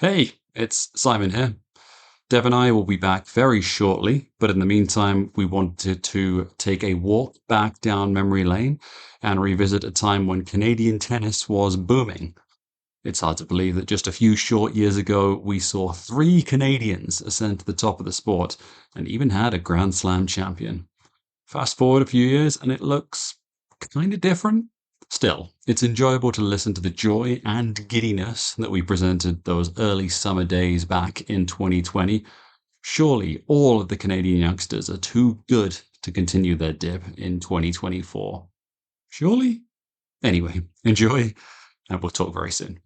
Hey, it's Simon here. Dev and I will be back very shortly, but in the meantime, we wanted to take a walk back down memory lane and revisit a time when Canadian tennis was booming. It's hard to believe that just a few short years ago, we saw three Canadians ascend to the top of the sport and even had a Grand Slam champion. Fast forward a few years and it looks kind of different. Still, it's enjoyable to listen to the joy and giddiness that we presented those early summer days back in 2020. Surely all of the Canadian youngsters are too good to continue their dip in 2024. Surely? Anyway, enjoy, and we'll talk very soon.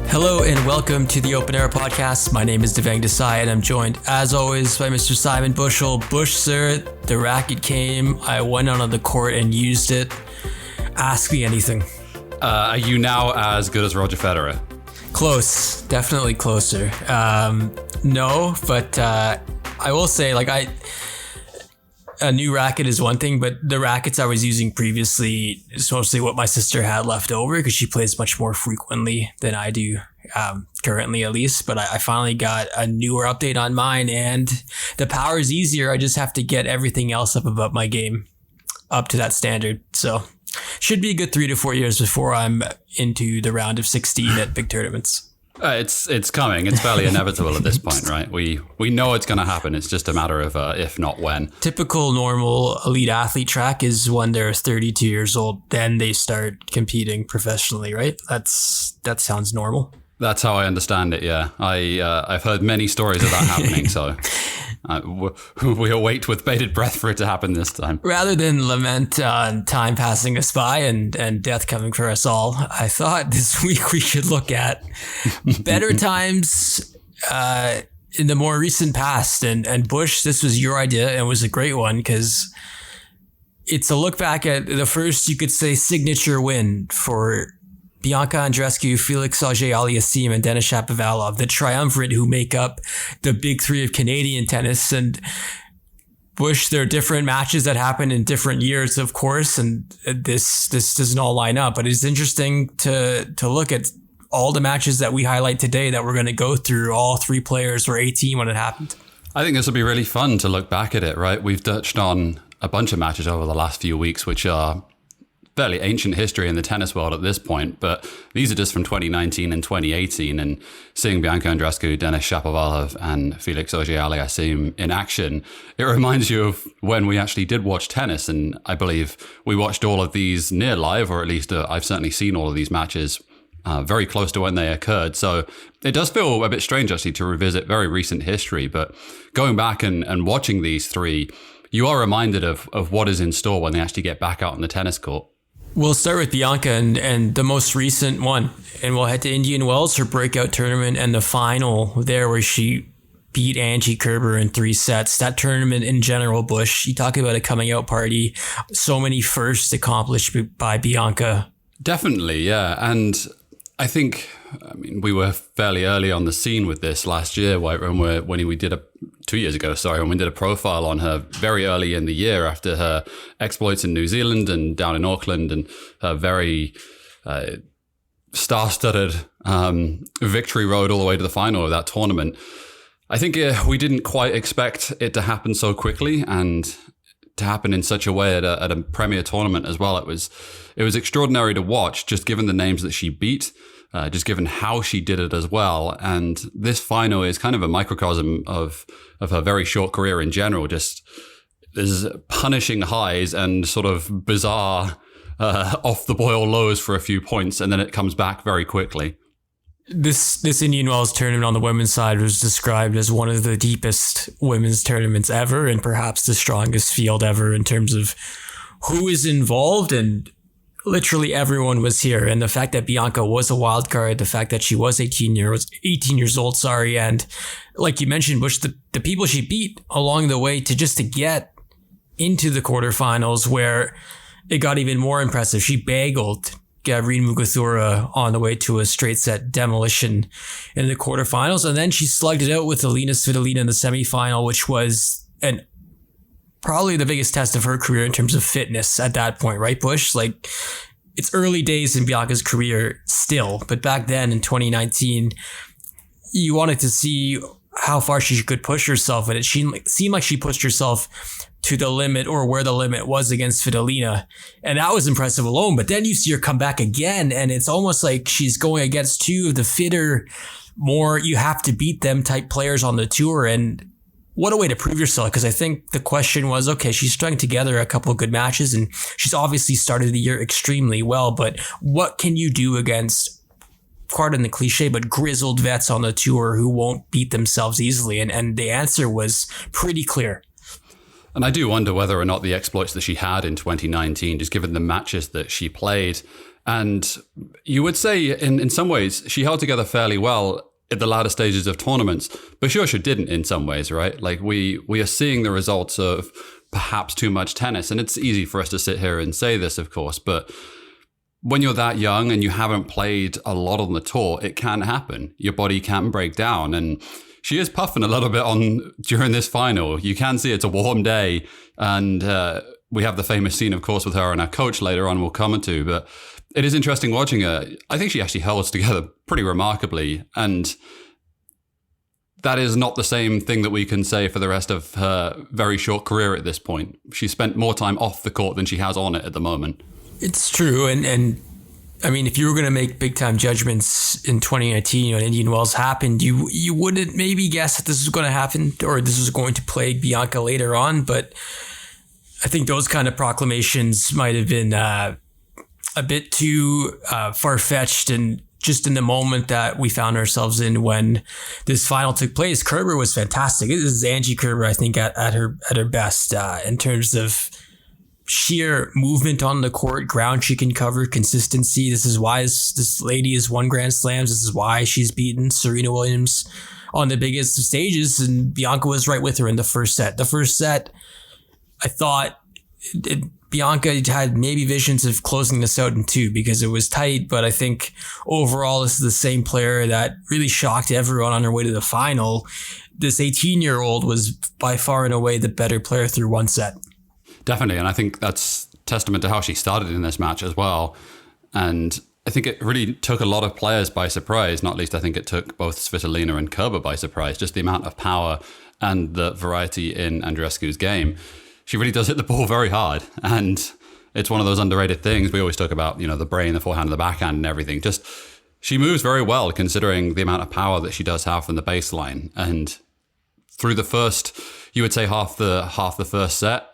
Hello and welcome to the Open Air Podcast. My name is Bianca Andreescu and I'm joined as always by Mr. Simon Bushell. Bush, sir, the racket came. I went out on the court and used it. Ask me anything. Are you now as good as Roger Federer? Close, definitely closer. No, but I will say, a new racket is one thing, but the rackets I was using previously is mostly what my sister had left over because she plays much more frequently than I do, currently at least. But I finally got a newer update on mine and the power is easier. I just have to get everything else up above my game up to that standard. So should be a good 3 to 4 years before I'm into the round of 16 at big tournaments. It's coming. It's fairly inevitable at this point, right? We know it's going to happen. It's just a matter of if not when. Typical normal elite athlete track is when they're 32 years old, then they start competing professionally, right? That sounds normal. That's how I understand it. Yeah, I've heard many stories of that happening. So we await with bated breath for it to happen this time. Rather than lament time passing us by and death coming for us all, I thought this week we should look at better times in the more recent past. And Bush, this was your idea and it was a great one because it's a look back at the first, you could say, signature win for Bianca Andreescu, Felix Auger Aliassime, and Denis Shapovalov, the triumvirate who make up the big three of Canadian tennis. And Bush, there are different matches that happen in different years, of course, and this doesn't all line up. But it's interesting to look at all the matches that we highlight today that we're going to go through. All three players were 18 when it happened. I think this will be really fun to look back at it, right? We've touched on a bunch of matches over the last few weeks, which are fairly ancient history in the tennis world at this point, but these are just from 2019 and 2018, and seeing Bianca Andreescu, Denis Shapovalov, and Felix Auger Aliassime in action, it reminds you of when we actually did watch tennis, and I believe we watched all of these near live, or at least I've certainly seen all of these matches very close to when they occurred. So it does feel a bit strange actually to revisit very recent history, but going back and watching these three, you are reminded of what is in store when they actually get back out on the tennis court. We'll start with Bianca and the most recent one, and we'll head to Indian Wells, her breakout tournament, and the final there where she beat Angie Kerber in 3 sets. That tournament in general, Bush, you talk about a coming out party, so many firsts accomplished by Bianca. Definitely, yeah. And I think, we were fairly early on the scene with this last year, when we did 2 years ago, when we did a profile on her very early in the year after her exploits in New Zealand and down in Auckland and her very star-studded victory road all the way to the final of that tournament. I think we didn't quite expect it to happen so quickly and to happen in such a way at a premier tournament as well. It was extraordinary to watch, just given the names that she beat, just given how she did it as well. And this final is kind of a microcosm of her very short career in general. Just there's punishing highs and sort of bizarre off the boil lows for a few points, and then it comes back very quickly. This Indian Wells tournament on the women's side was described as one of the deepest women's tournaments ever and perhaps the strongest field ever in terms of who is involved, and literally everyone was here. And the fact that Bianca was a wild card, the fact that she was 18 years old, and like you mentioned, Bush, the people she beat along the way to get into the quarterfinals where it got even more impressive. She bageled Gavrine Muguruza on the way to a straight set demolition in the quarterfinals. And then she slugged it out with Alina Svitolina in the semifinal, which was probably the biggest test of her career in terms of fitness at that point, right, Bush? Like, it's early days in Bianca's career still, but back then in 2019, you wanted to see how far she could push herself, and it seemed like she pushed herself to the limit or where the limit was against Svitolina. And that was impressive alone. But then you see her come back again, and it's almost like she's going against two of the fitter, more you have to beat them type players on the tour. And what a way to prove yourself. Because I think the question was, okay, she's strung together a couple of good matches, and she's obviously started the year extremely well. But what can you do against, pardon the cliche, but grizzled vets on the tour who won't beat themselves easily? And the answer was pretty clear. And I do wonder whether or not the exploits that she had in 2019, just given the matches that she played, and you would say in some ways she held together fairly well at the latter stages of tournaments, but sure she didn't in some ways, right? Like we are seeing the results of perhaps too much tennis, and it's easy for us to sit here and say this, of course, but when you're that young and you haven't played a lot on the tour, it can happen. Your body can break down, and she is puffing a little bit on during this final. You can see it's a warm day, and we have the famous scene, of course, with her and her coach later on we'll come to, but it is interesting watching her. I think she actually holds together pretty remarkably, and that is not the same thing that we can say for the rest of her very short career at this point. She spent more time off the court than she has on it at the moment. It's true, and I mean, if you were going to make big time judgments in 2019 when Indian Wells happened, you wouldn't maybe guess that this was going to happen or this was going to plague Bianca later on. But I think those kind of proclamations might have been a bit too far-fetched, and just in the moment that we found ourselves in when this final took place, Kerber was fantastic. This is Angie Kerber, I think, at her best in terms of sheer movement on the court, ground she can cover, consistency. This is why this lady has won Grand Slams. This is why she's beaten Serena Williams on the biggest of stages, and Bianca was right with her in the first set. The first set, I thought Bianca had maybe visions of closing this out in two because it was tight, but I think overall this is the same player that really shocked everyone on her way to the final. This 18-year-old was by far and away the better player through one set. Definitely, and I think that's testament to how she started in this match as well. And I think it really took a lot of players by surprise, not least I think it took both Svitolina and Kerber by surprise, just the amount of power and the variety in Andreescu's game. She really does hit the ball very hard, and it's one of those underrated things. We always talk about, the brain, the forehand, the backhand and everything. Just she moves very well considering the amount of power that she does have from the baseline. And through the first, you would say half the first set,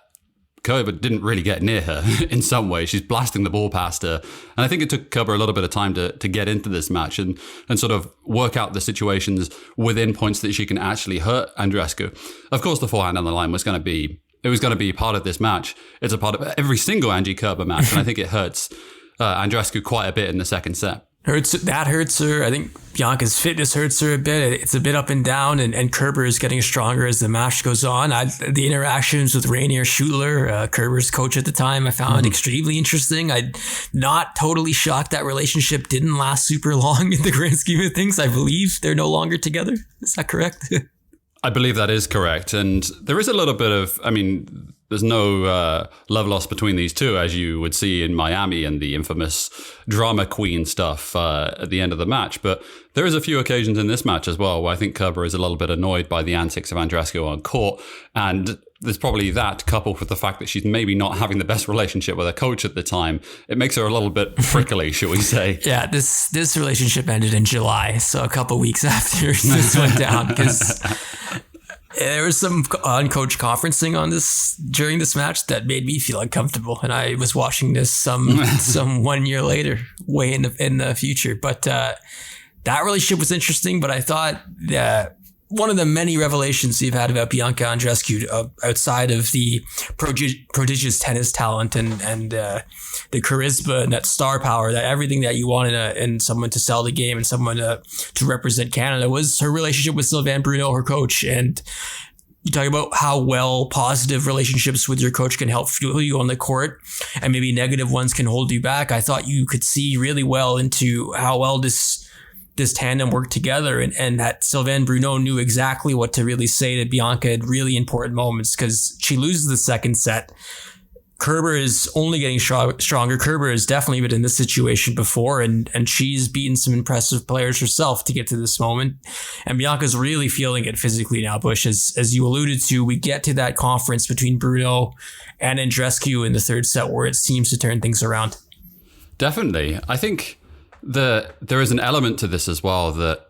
Kerber didn't really get near her in some way. She's blasting the ball past her. And I think it took Kerber a little bit of time to get into this match and sort of work out the situations within points that she can actually hurt Andreescu. Of course, the forehand on the line was going to be part of this match. It's a part of every single Angie Kerber match. And I think it hurts Andreescu quite a bit in the second set. That hurts her. I think Bianca's fitness hurts her a bit. It's a bit up and down, and Kerber is getting stronger as the match goes on. The interactions with Rainier Schutler, Kerber's coach at the time, I found extremely interesting. I'm not totally shocked that relationship didn't last super long in the grand scheme of things. I believe they're no longer together. Is that correct? I believe that is correct. And there is a little bit of, there's no love lost between these two, as you would see in Miami and the infamous drama queen stuff at the end of the match. But there is a few occasions in this match as well where I think Kerber is a little bit annoyed by the antics of Andreescu on court. And there's probably that coupled with the fact that she's maybe not having the best relationship with her coach at the time. It makes her a little bit prickly, shall we say. Yeah, this relationship ended in July, so a couple weeks after this went down, because there was some uncoached conferencing on this during this match that made me feel uncomfortable, and I was watching this some 1 year later, way in the future. But that relationship was interesting. But I thought that one of the many revelations we've had about Bianca Andreescu, outside of the prodigious tennis talent and the charisma and that star power, that everything that you want in someone to sell the game and someone to represent Canada, was her relationship with Sylvain Bruno, her coach. And you talk about how well positive relationships with your coach can help fuel you on the court, and maybe negative ones can hold you back. I thought you could see really well into how well this tandem worked together, and that Sylvain Bruno knew exactly what to really say to Bianca at really important moments, because she loses the second set. Kerber is only getting stronger. Kerber has definitely been in this situation before, and she's beaten some impressive players herself to get to this moment. And Bianca's really feeling it physically now, Bush. As you alluded to, we get to that conference between Bruno and Andreescu in the third set where it seems to turn things around. Definitely. I think there is an element to this as well, that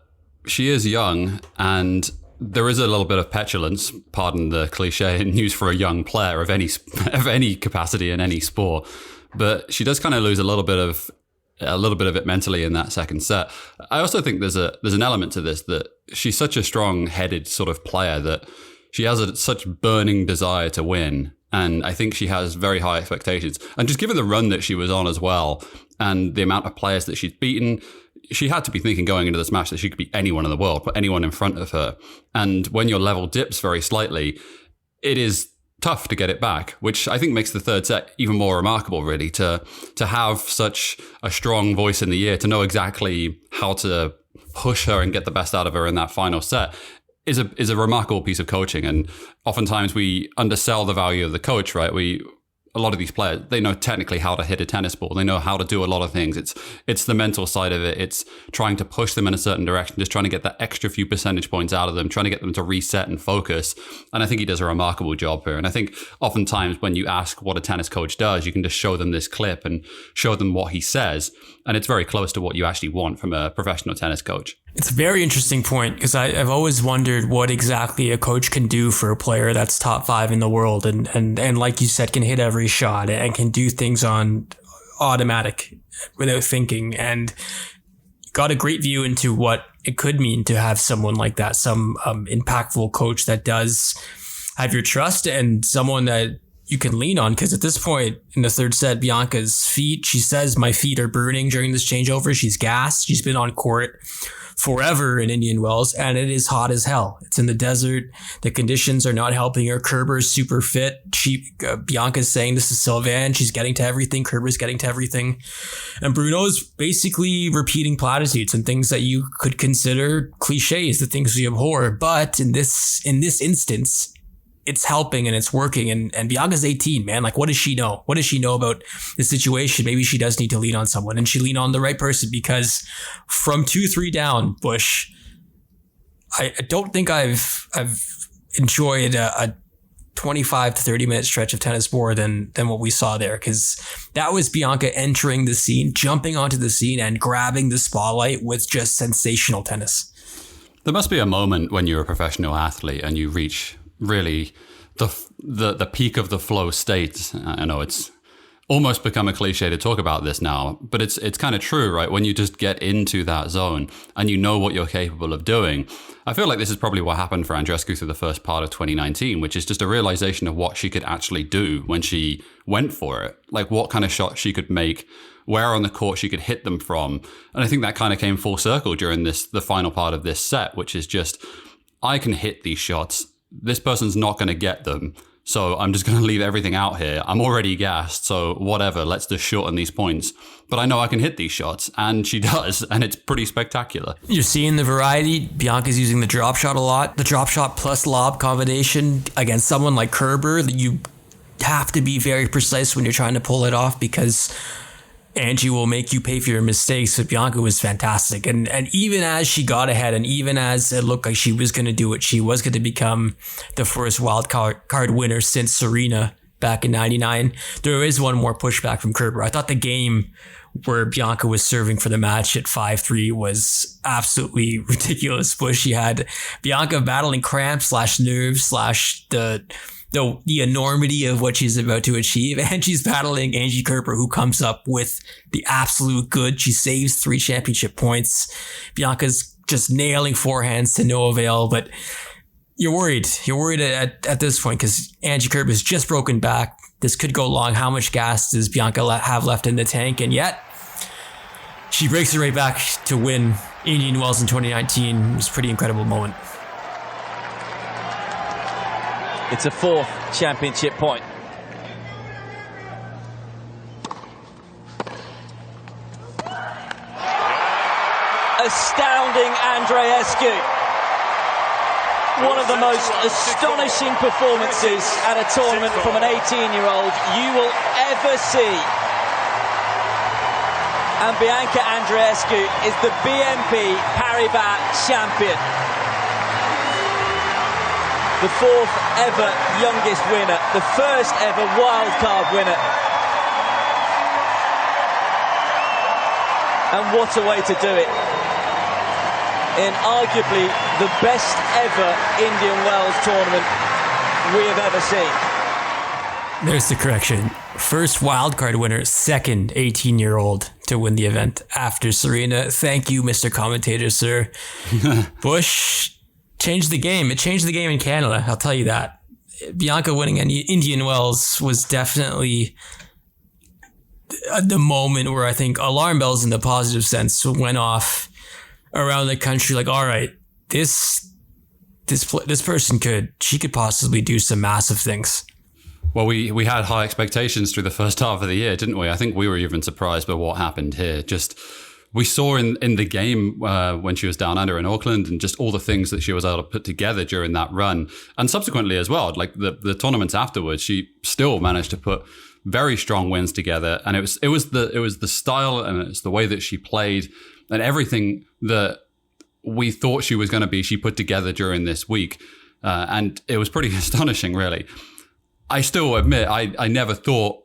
she is young and there is a little bit of petulance, pardon the cliche, in use for a young player of any capacity in any sport. But she does kind of lose a little bit of it mentally in that second set. I also think there's an element to this, that she's such a strong-headed sort of player that she has such burning desire to win. And I think she has very high expectations. And just given the run that she was on as well, and the amount of players that she's beaten, she had to be thinking going into this match that she could beat anyone in the world, put anyone in front of her. And when your level dips very slightly, it is tough to get it back, which I think makes the third set even more remarkable, really, to have such a strong voice in the ear, to know exactly how to push her and get the best out of her in that final set is a remarkable piece of coaching. And oftentimes we undersell the value of the coach, right? A lot of these players, they know technically how to hit a tennis ball. They know how to do a lot of things. It's the mental side of it. It's trying to push them in a certain direction, just trying to get that extra few percentage points out of them, trying to get them to reset and focus. And I think he does a remarkable job here. And I think oftentimes when you ask what a tennis coach does, you can just show them this clip and show them what he says. And it's very close to what you actually want from a professional tennis coach. It's a very interesting point, because I've always wondered what exactly a coach can do for a player that's top 5 in the world and like you said, can hit every shot and can do things on automatic without thinking, and got a great view into what it could mean to have someone like that, some impactful coach that does have your trust and someone that you can lean on. Because at this point in the third set, Bianca's feet, she says, my feet are burning during this changeover. She's gassed. She's been on court forever in Indian Wells, and it is hot as hell. It's in the desert. The conditions are not helping her. Kerber's super fit. Bianca's saying this is Sylvain. She's getting to everything. Kerber's getting to everything. And Bruno's basically repeating platitudes and things that you could consider cliches, the things we abhor. But in this instance, it's helping and it's working. And Bianca's 18, man. Like, what does she know? What does she know about the situation? Maybe she does need to lean on someone, and she lean on the right person, because from 2-3 down, Bush, I don't think I've enjoyed a 25 to 30 minute stretch of tennis more than what we saw there, because that was Bianca entering the scene, jumping onto the scene and grabbing the spotlight with just sensational tennis. There must be a moment when you're a professional athlete and you reach really the peak of the flow state. I know it's almost become a cliche to talk about this now, but it's kind of true, right? When you just get into that zone and you know what you're capable of doing. I feel like this is probably what happened for Andreescu through the first part of 2019, which is just a realization of what she could actually do when she went for it, like what kind of shots she could make, where on the court she could hit them from. And I think that kind of came full circle during the final part of this set, which is just, I can hit these shots. This person's not going to get them. So I'm just going to leave everything out here. I'm already gassed. So whatever, let's just shorten these points. But I know I can hit these shots, and she does. And it's pretty spectacular. You're seeing the variety. Bianca's using the drop shot a lot. The drop shot plus lob combination against someone like Kerber, you have to be very precise when you're trying to pull it off, because Angie will make you pay for your mistakes. But Bianca was fantastic. And even as she got ahead, and even as it looked like she was going to do it, she was going to become the first wild card winner since Serena back in 99. There is one more pushback from Kerber. I thought the game where Bianca was serving for the match at 5-3 was absolutely ridiculous. But she had Bianca battling cramps / nerves / the enormity of what she's about to achieve. And she's battling Angie Kerber, who comes up with the absolute good. She saves 3 championship points. Bianca's just nailing forehands to no avail, but you're worried. You're worried at this point, because Angie Kerber has just broken back. This could go long. How much gas does Bianca have left in the tank? And yet she breaks her right back to win Indian Wells in 2019. It was a pretty incredible moment. It's a 4th championship point. Astounding Andreescu. One of the most astonishing performances at a tournament from an 18-year-old you will ever see. And Bianca Andreescu is the BNP Paribas champion. The 4th ever youngest winner, the 1st ever wildcard winner. And what a way to do it. In arguably the best ever Indian Wells tournament we have ever seen. There's the correction. First wildcard winner, 2nd 18-year-old to win the event after Serena. Thank you, Mr. Commentator, sir. Bush changed the game. It changed the game in Canada, I'll tell you that. Bianca winning Indian Wells was definitely the moment where I think alarm bells in the positive sense went off around the country. Like, all right, this person she could possibly do some massive things. Well, we had high expectations through the first half of the year, didn't we? I think we were even surprised by what happened here. Just we saw in the game when she was down under in Auckland, and just all the things that she was able to put together during that run, and subsequently as well, like the tournaments afterwards, she still managed to put very strong wins together. And it was the style, and it's the way that she played, and everything that we thought she was going to be, she put together during this week. And it was pretty astonishing, really. I still admit, I never thought,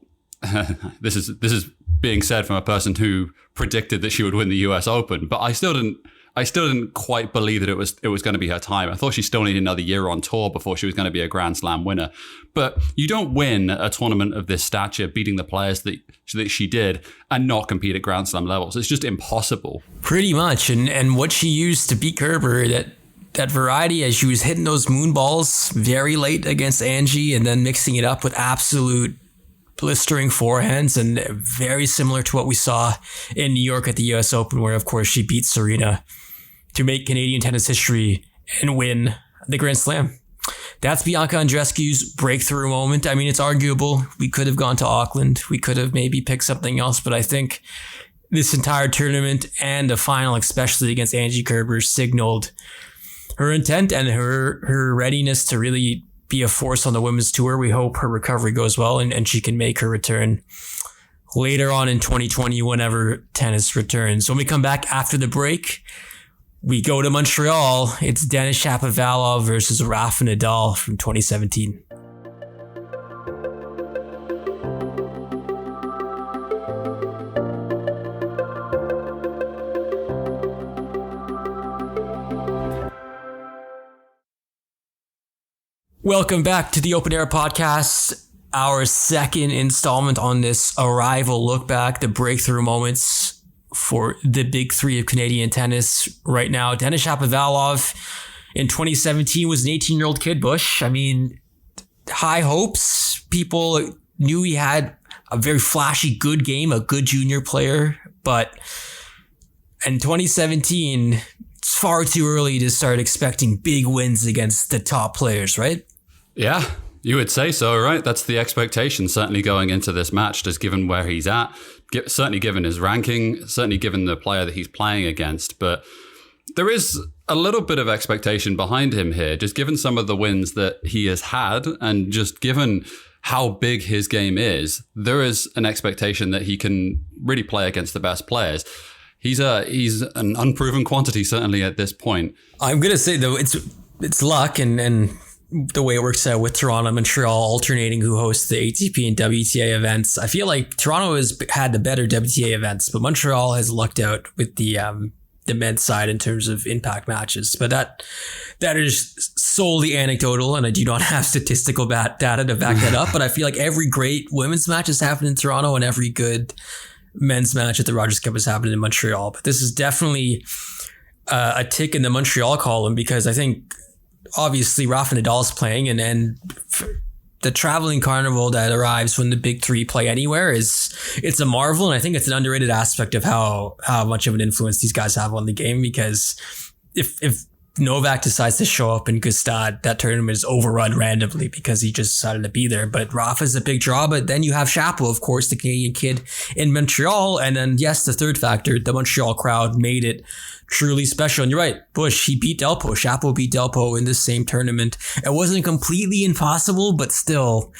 this is being said from a person who predicted that she would win the US Open, but I still didn't quite believe that it was going to be her time. I thought she still needed another year on tour before she was going to be a Grand Slam winner. But you don't win a tournament of this stature, beating the players that she did, and not compete at Grand Slam levels. It's just impossible. Pretty much. And what she used to beat Kerber, that variety, as she was hitting those moon balls very late against Angie, and then mixing it up with absolute blistering forehands, and very similar to what we saw in New York at the US Open, where of course she beat Serena to make Canadian tennis history and win the Grand Slam. That's Bianca Andreescu's breakthrough moment. I mean, it's arguable. We could have gone to Auckland. We could have maybe picked something else, but I think this entire tournament and the final, especially against Angie Kerber, signaled her intent and her readiness to really be a force on the women's tour. We hope her recovery goes well and she can make her return later on in 2020 whenever tennis returns. When we come back after the break, we go to Montreal. It's Denis Shapovalov versus Rafa Nadal from 2017. Welcome back to the Open Air Podcast, our second installment on this arrival look back, the breakthrough moments for the big three of Canadian tennis right now. Denis Shapovalov in 2017 was an 18-year-old kid, Bush. I mean, high hopes. People knew he had a very flashy, good game, a good junior player. But in 2017, it's far too early to start expecting big wins against the top players, right? Yeah, you would say so, right? That's the expectation, certainly going into this match, just given where he's at, certainly given his ranking, certainly given the player that he's playing against. But there is a little bit of expectation behind him here, just given some of the wins that he has had, and just given how big his game is, there is an expectation that he can really play against the best players. He's an unproven quantity, certainly at this point. I'm going to say, though, it's luck and the way it works out with Toronto and Montreal alternating who hosts the ATP and WTA events. I feel like Toronto has had the better WTA events, but Montreal has lucked out with the men's side in terms of impact matches. But that is solely anecdotal, and I do not have statistical data to back that up. But I feel like every great women's match has happened in Toronto, and every good men's match at the Rogers Cup has happened in Montreal. But this is definitely a tick in the Montreal column, because I think obviously Rafa Nadal's playing, and the traveling carnival that arrives when the big three play anywhere it's a marvel. And I think it's an underrated aspect of how much of an influence these guys have on the game, because if Novak decides to show up in Gstaad, that tournament is overrun randomly because he just decided to be there. But Rafa's a big draw. But then you have Shapo, of course, the Canadian kid in Montreal. And then, yes, the third factor, the Montreal crowd made it truly special. And you're right, Bush, he beat Delpo. Shapo beat Delpo in this same tournament. It wasn't completely impossible, but still,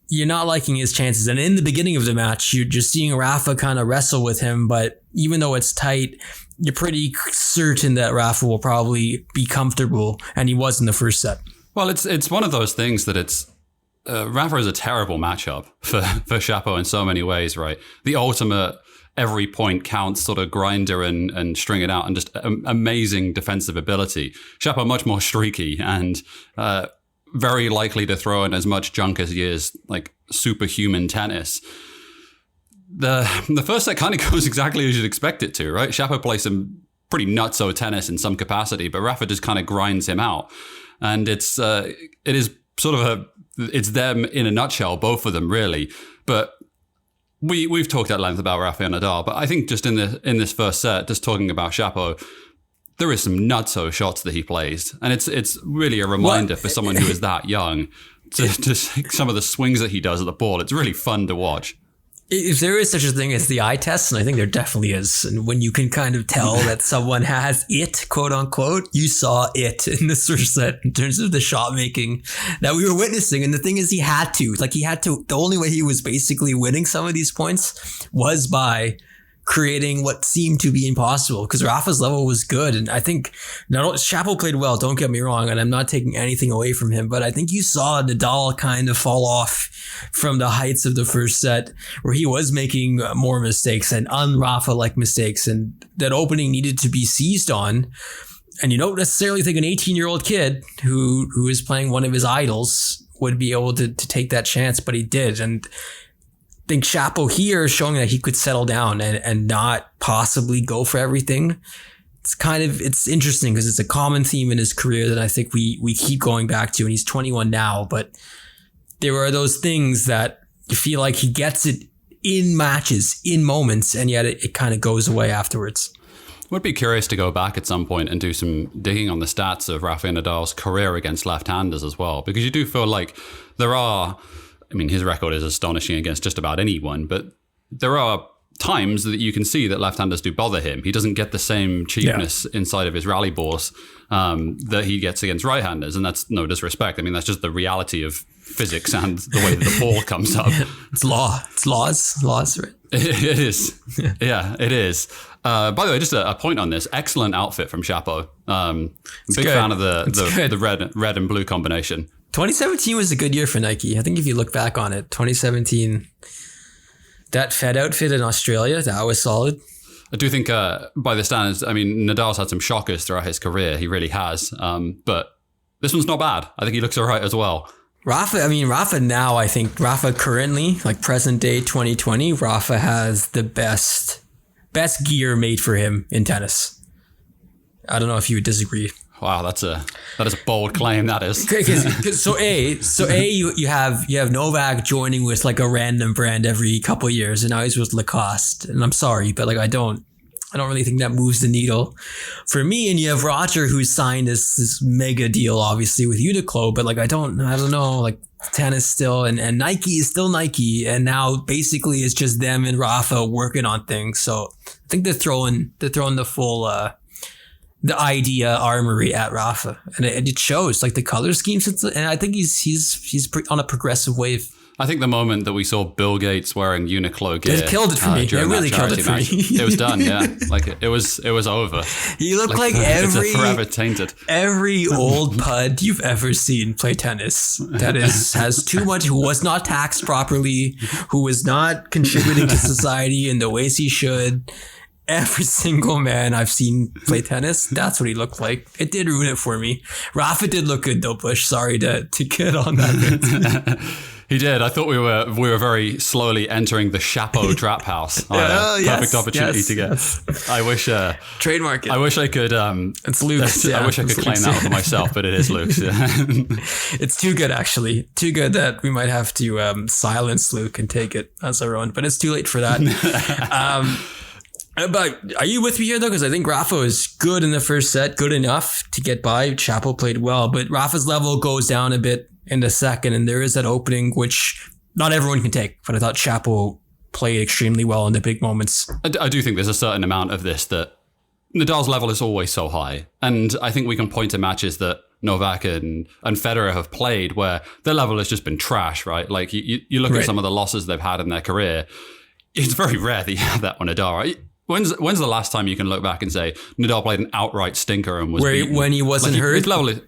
you're not liking his chances. And in the beginning of the match, you're just seeing Rafa kind of wrestle with him. But even though it's tight, you're pretty certain that Rafa will probably be comfortable, and he was in the first set. Well, it's one of those things that it's Rafa is a terrible matchup for Shapo in so many ways, right? The ultimate every point counts sort of grinder and string it out, and just amazing defensive ability. Shapo much more streaky and very likely to throw in as much junk as he is like superhuman tennis. The first set kind of goes exactly as you'd expect it to, right? Shapo plays some pretty nutso tennis in some capacity, but Rafa just kind of grinds him out. And it is sort of it's them in a nutshell, both of them really. But we've talked at length about Rafa and Nadal, but I think just in this first set, just talking about Shapo, there is some nutso shots that he plays. And it's really a reminder for someone who is that young to some of the swings that he does at the ball. It's really fun to watch. If there is such a thing as the eye test, and I think there definitely is, and when you can kind of tell that someone has it, quote unquote, you saw it in this first set in terms of the shot making that we were witnessing. And the thing is, he had to. The only way he was basically winning some of these points was by creating what seemed to be impossible, because Rafa's level was good. And I think Shapo played well, don't get me wrong, and I'm not taking anything away from him, but I think you saw Nadal kind of fall off from the heights of the first set, where he was making more mistakes and un-Rafa-like mistakes, and that opening needed to be seized on. And you don't necessarily think an 18-year-old kid who is playing one of his idols would be able to take that chance, but he did. And I think Shapo here is showing that he could settle down and not possibly go for everything. It's interesting because it's a common theme in his career that I think we keep going back to, and he's 21 now, but there are those things that you feel like he gets it in matches, in moments, and yet it kind of goes away afterwards. Would be curious to go back at some point and do some digging on the stats of Rafael Nadal's career against left-handers as well, because you do feel like his record is astonishing against just about anyone, but there are times that you can see that left-handers do bother him. He doesn't get the same cheapness inside of his rally balls that he gets against right-handers, and that's no disrespect. I mean, that's just the reality of physics and the way that the ball comes up. It's laws, right? It is. Yeah, it is. By the way, just a point on this. Excellent outfit from Shapo. Big fan of the red and blue combination. 2017 was a good year for Nike. I think if you look back on it, 2017, that Fed outfit in Australia, that was solid. I do think by the standards, I mean, Nadal's had some shockers throughout his career. He really has. But this one's not bad. I think he looks all right as well. Rafa now, I think Rafa currently, like present day 2020, Rafa has the best gear made for him in tennis. I don't know if you would disagree. Wow, that is a bold claim. That is. So you have Novak joining with like a random brand every couple of years, and now he's with Lacoste. And I'm sorry, but like I don't really think that moves the needle for me. And you have Roger, who's signed this mega deal, obviously with Uniqlo, but like I don't know, like tennis still, and Nike is still Nike, and now basically it's just them and Rafa working on things. So I think they're throwing the full the idea armory at Rafa, and it shows like the color schemes. And I think he's on a progressive wave. I think the moment that we saw Bill Gates wearing Uniqlo gear, it killed it for me. It really killed it for me. It was done. Yeah, like it was over. He looked like every forever tainted. Every old pud you've ever seen play tennis that has too much, who was not taxed properly, who was not contributing to society in the ways he should. Every single man I've seen play tennis, that's what he looked like. It did ruin it for me. Rafa did look good though, Bush. Sorry to get on that. He did. I thought we were very slowly entering the Shapo trap house. Perfect opportunity to get. Yes. I wish trademark it. I wish I could. It's Luke's. I wish I could claim that for myself, but it is Luke's. It's too good, actually. Too good that we might have to silence Luke and take it as our own. But it's too late for that. But are you with me here, though? Because I think Rafa was good in the first set, good enough to get by. Shapo played well, but Rafa's level goes down a bit in the second, and there is that opening, which not everyone can take. But I thought Shapo played extremely well in the big moments. I do think there's a certain amount of this that Nadal's level is always so high. And I think we can point to matches that Novak and Federer have played where their level has just been trash, right? Like you look at some of the losses they've had in their career. It's very rare that you have that on Nadal, right? When's the last time you can look back and say Nadal played an outright stinker and was beaten? When he wasn't hurt? His level is,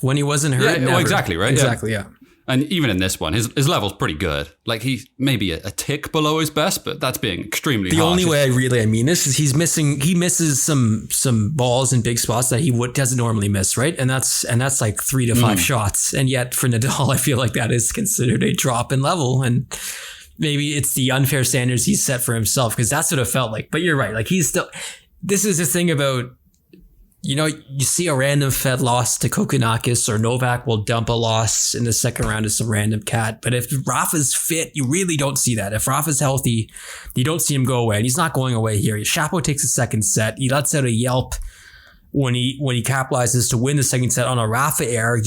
when he wasn't hurt. Yeah, well, exactly, right? Exactly, yeah. And even in this one, his level's pretty good. Like he's maybe a tick below his best, but that's being extremely The harsh. only way I mean this is he misses some balls in big spots that he doesn't normally miss, right? And that's like 3 to 5 shots. And yet for Nadal, I feel like that is considered a drop in level. And maybe it's the unfair standards he's set for himself, because that's what it felt like. But you're right. Like this is the thing about, you see a random Fed loss to Kokkinakis, or Novak will dump a loss in the second round to some random cat. But if Rafa's fit, you really don't see that. If Rafa's healthy, you don't see him go away. And he's not going away here. Shapo takes a second set. He lets out a yelp when he capitalizes to win the second set on a Rafa error.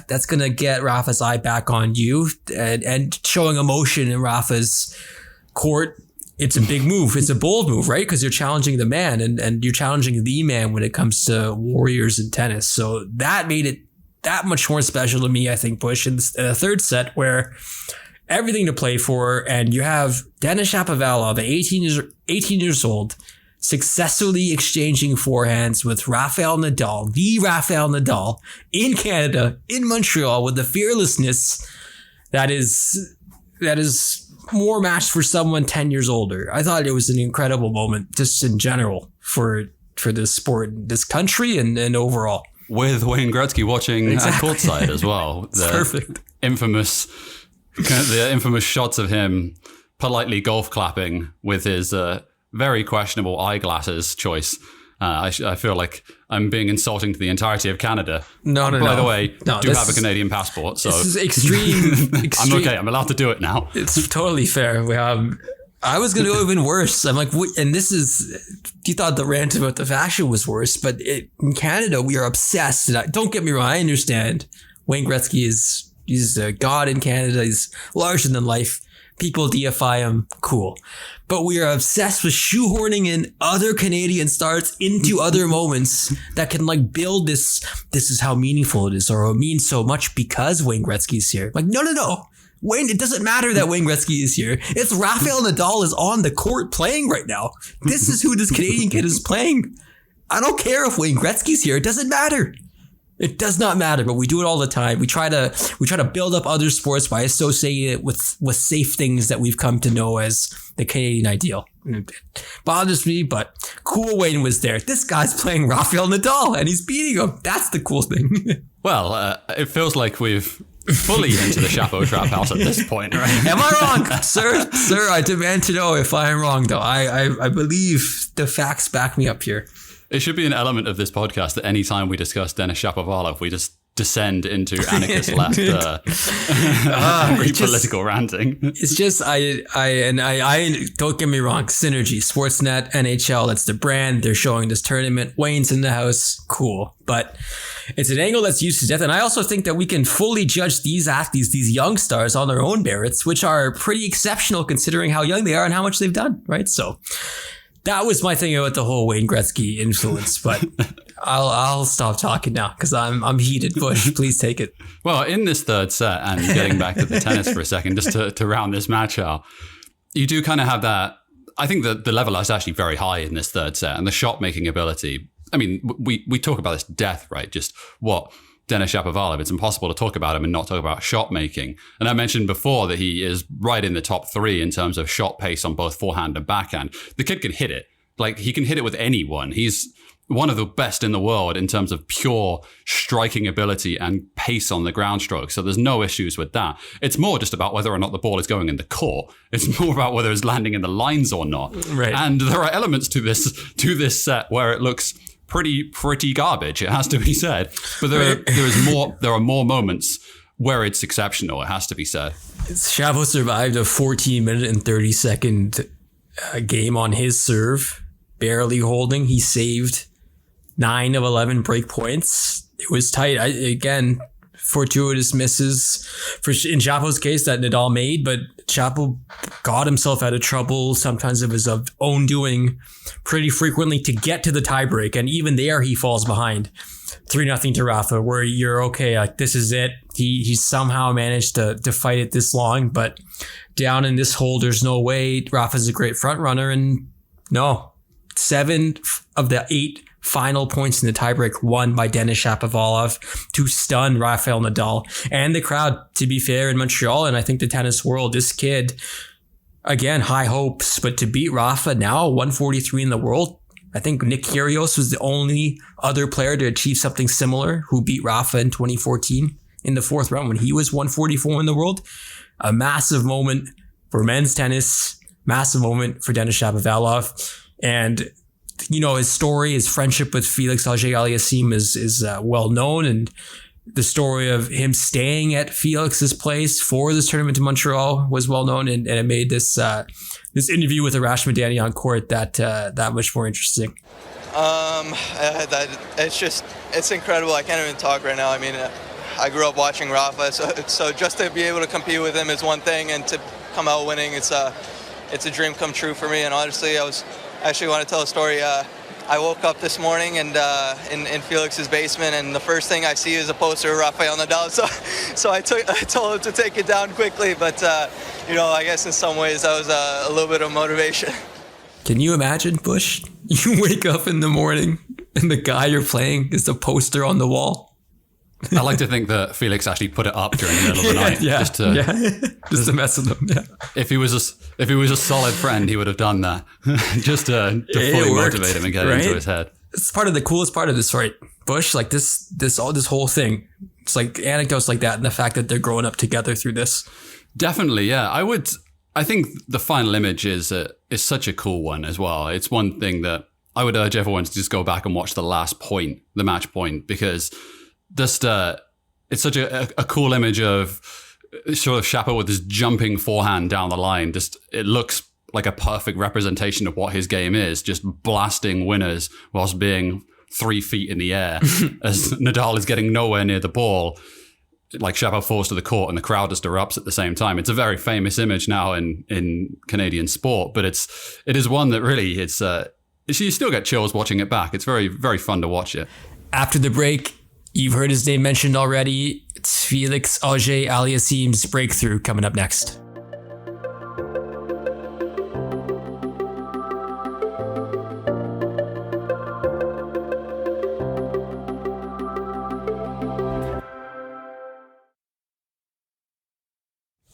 That's going to get Rafa's eye back on you, and showing emotion in Rafa's court. It's a big move. It's a bold move, right? Because you're challenging the man, and you're challenging the man when it comes to warriors in tennis. So that made it that much more special to me, I think, Bush, in the third set, where everything to play for, and you have Denis Shapovalov, 18 years old, successfully exchanging forehands with Rafael Nadal, in Canada, in Montreal, with the fearlessness that is more matched for someone 10 years older. I thought it was an incredible moment, just in general, for this sport, this country, and overall. With Wayne Gretzky watching courtside as well. It's perfect. The infamous shots of him politely golf clapping with his very questionable eyeglasses choice. I feel like I'm being insulting to the entirety of Canada. No. By the way, do have a Canadian passport, so this is extreme. I'm okay. I'm allowed to do it now. It's totally fair. I was going to go even worse. I'm like, and this is, you thought the rant about the fashion was worse, but in Canada, we are obsessed. And don't get me wrong. I understand Wayne Gretzky he's a god in Canada. He's larger than life. People deify him. Cool. But we are obsessed with shoehorning in other Canadian stars into other moments that can build this is how meaningful it is, or it means so much because Wayne Gretzky's here. No. Wayne, it doesn't matter that Wayne Gretzky is here. It's Rafael Nadal is on the court playing right now. This is who this Canadian kid is playing. I don't care if Wayne Gretzky's here. It doesn't matter. It does not matter, but we do it all the time. We try to build up other sports by associating it with safe things that we've come to know as the Canadian ideal. It bothers me, but cool Wayne was there. This guy's playing Rafael Nadal, and he's beating him. That's the cool thing. Well, it feels like we've fully into the Shapo trap house at this point, right? Am I wrong, sir? Sir, I demand to know if I am wrong, though. I believe the facts back me up here. It should be an element of this podcast that any time we discuss Denis Shapovalov, we just descend into anarchist-left political ranting. It's just I don't get me wrong, synergy, Sportsnet, NHL, that's the brand. They're showing this tournament. Wayne's in the house, cool, but it's an angle that's used to death. And I also think that we can fully judge these athletes, these young stars, on their own merits, which are pretty exceptional considering how young they are and how much they've done, right? So that was my thing about the whole Wayne Gretzky influence, but I'll stop talking now because I'm heated. Bush, please take it. Well, in this third set, and getting back to the tennis for a second, just to round this match out, you do kind of have that. I think that the level is actually very high in this third set, and the shot making ability. I mean, we talk about this death, right? Just what Denis Shapovalov, it's impossible to talk about him and not talk about shot making. And I mentioned before that he is right in the top 3 in terms of shot pace on both forehand and backhand. The kid can hit it. He can hit it with anyone. He's one of the best in the world in terms of pure striking ability and pace on the ground stroke. So there's no issues with that. It's more just about whether or not the ball is going in the court. It's more about whether it's landing in the lines or not. Right. And there are elements to this set where it looks pretty garbage, it has to be said. But there are more moments where it's exceptional, it has to be said. Shapo survived a 14-minute and 30-second game on his serve barely holding. He saved 9 of 11 break points. It was tight. Again, fortuitous misses in Shapo's case that Nadal made, but Shapo got himself out of trouble, sometimes of his own doing, pretty frequently to get to the tiebreak. And even there, he falls behind 3-0 to Rafa, where you're okay, like this is it. He somehow managed to fight it this long, but down in this hole, there's no way. Rafa's a great front runner, and no, 7 of the 8 final points in the tiebreak won by Denis Shapovalov to stun Rafael Nadal and the crowd, to be fair, in Montreal. And I think the tennis world, this kid, again, high hopes, but to beat Rafa now, 143 in the world. I think Nick Kyrgios was the only other player to achieve something similar who beat Rafa in 2014 in the 4th round when he was 144 in the world. A massive moment for men's tennis, massive moment for Denis Shapovalov. And his story, his friendship with Felix Auger Aliassime is well known, and the story of him staying at Felix's place for this tournament in Montreal was well known, and it made this interview with Arash Madani on court that much more interesting. It's incredible. I can't even talk right now. I mean, I grew up watching Rafa, so just to be able to compete with him is one thing, and to come out winning, it's a dream come true for me. And honestly, I actually want to tell a story. I woke up this morning and in Felix's basement, and the first thing I see is a poster of Rafael Nadal. So I told him to take it down quickly. But I guess in some ways that was a little bit of motivation. Can you imagine, Bush? You wake up in the morning and the guy you're playing is the poster on the wall. I like to think that Felix actually put it up during the middle of the night, just to mess with him. Yeah. If he was a solid friend, he would have done that, just to fully motivate him and get it into his head. It's part of the coolest part of this, right, Bush? Like this whole thing. It's like anecdotes like that, and the fact that they're growing up together through this. Definitely, yeah. I think the final image is such a cool one as well. It's one thing that I would urge everyone to just go back and watch the last point, the match point, because just it's such a cool image of sort of Shapo with his jumping forehand down the line. Just it looks like a perfect representation of what his game is, just blasting winners whilst being 3 feet in the air as Nadal is getting nowhere near the ball. Like Shapo falls to the court and the crowd just erupts at the same time. It's a very famous image now in Canadian sport, but it is one that really you still get chills watching it back. It's very, very fun to watch it. After the break, you've heard his name mentioned already. It's Felix Auger Aliassime's breakthrough coming up next.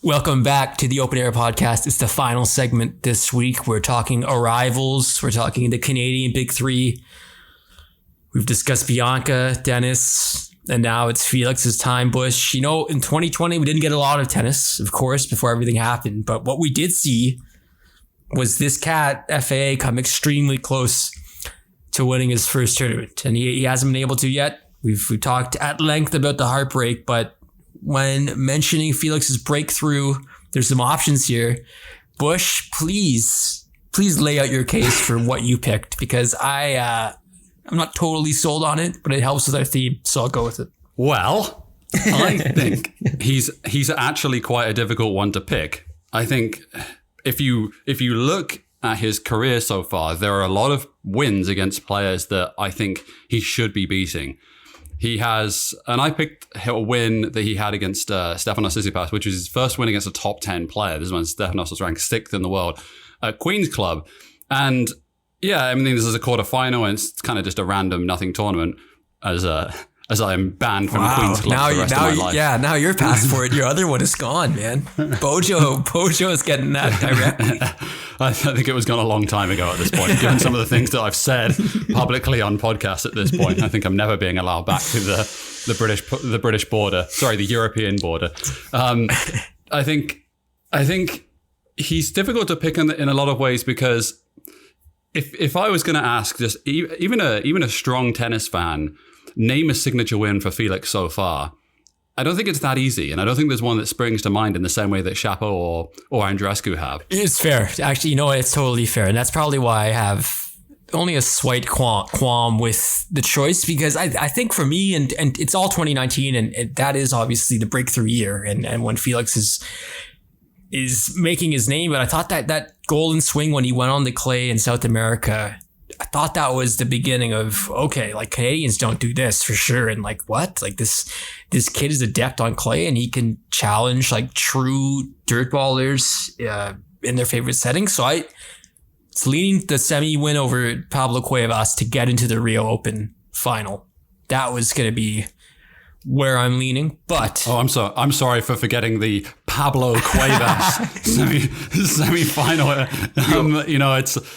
Welcome back to the Open Air Podcast. It's the final segment this week. We're talking arrivals. We're talking the Canadian Big Three. We've discussed Bianca, Denis, and now it's Felix's time, Bush. In 2020, we didn't get a lot of tennis, of course, before everything happened. But what we did see was this cat, FAA, come extremely close to winning his first tournament. And he hasn't been able to yet. We've talked at length about the heartbreak, but when mentioning Felix's breakthrough, there's some options here. Bush, please lay out your case for what you picked, because I'm not totally sold on it, but it helps with our theme, so I'll go with it. Well, I think he's actually quite a difficult one to pick. I think if you look at his career so far, there are a lot of wins against players that I think he should be beating. He has, and I picked a win that he had against Stefanos Tsitsipas, which was his first win against a top 10 player. This is when Stefanos was ranked 6th in the world at Queen's Club. And yeah, I mean, this is a quarterfinal, and it's kind of just a random nothing tournament as I'm banned from Queen's Club for the rest of my life. Yeah, now your passport, your other one is gone, man. Bojo is getting that directly. I think it was gone a long time ago at this point, given some of the things that I've said publicly on podcasts at this point. I think I'm never being allowed back to the British border. Sorry, the European border. I think he's difficult to pick in a lot of ways, because if I was going to ask just even a strong tennis fan, name a signature win for Felix so far, I don't think it's that easy. And I don't think there's one that springs to mind in the same way that Shapo or Andreescu have. It's fair. Actually, it's totally fair. And that's probably why I have only a slight qualm with the choice, because I think for me, and it's all 2019, and that is obviously the breakthrough year, and when Felix is making his name. But I thought that golden swing when he went on the clay in South America, I thought that was the beginning of, okay, like Canadians don't do this for sure. And like, what? Like this kid is adept on clay and he can challenge like true dirt ballers in their favorite settings. So it's leaning the semi win over Pablo Cuevas to get into the Rio Open final. That was going to be where I'm leaning, but I'm sorry for forgetting the Pablo Cuevas semi-final.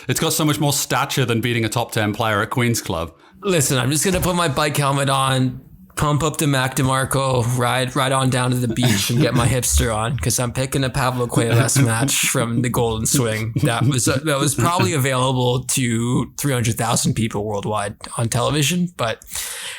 It's got so much more stature than beating a top 10 player at Queen's Club. Listen, I'm just gonna put my bike helmet on, pump up the Mac DeMarco, ride on down to the beach and get my hipster on, because I'm picking a Pablo Cuevas match from the Golden Swing. That was probably available to 300,000 people worldwide on television. But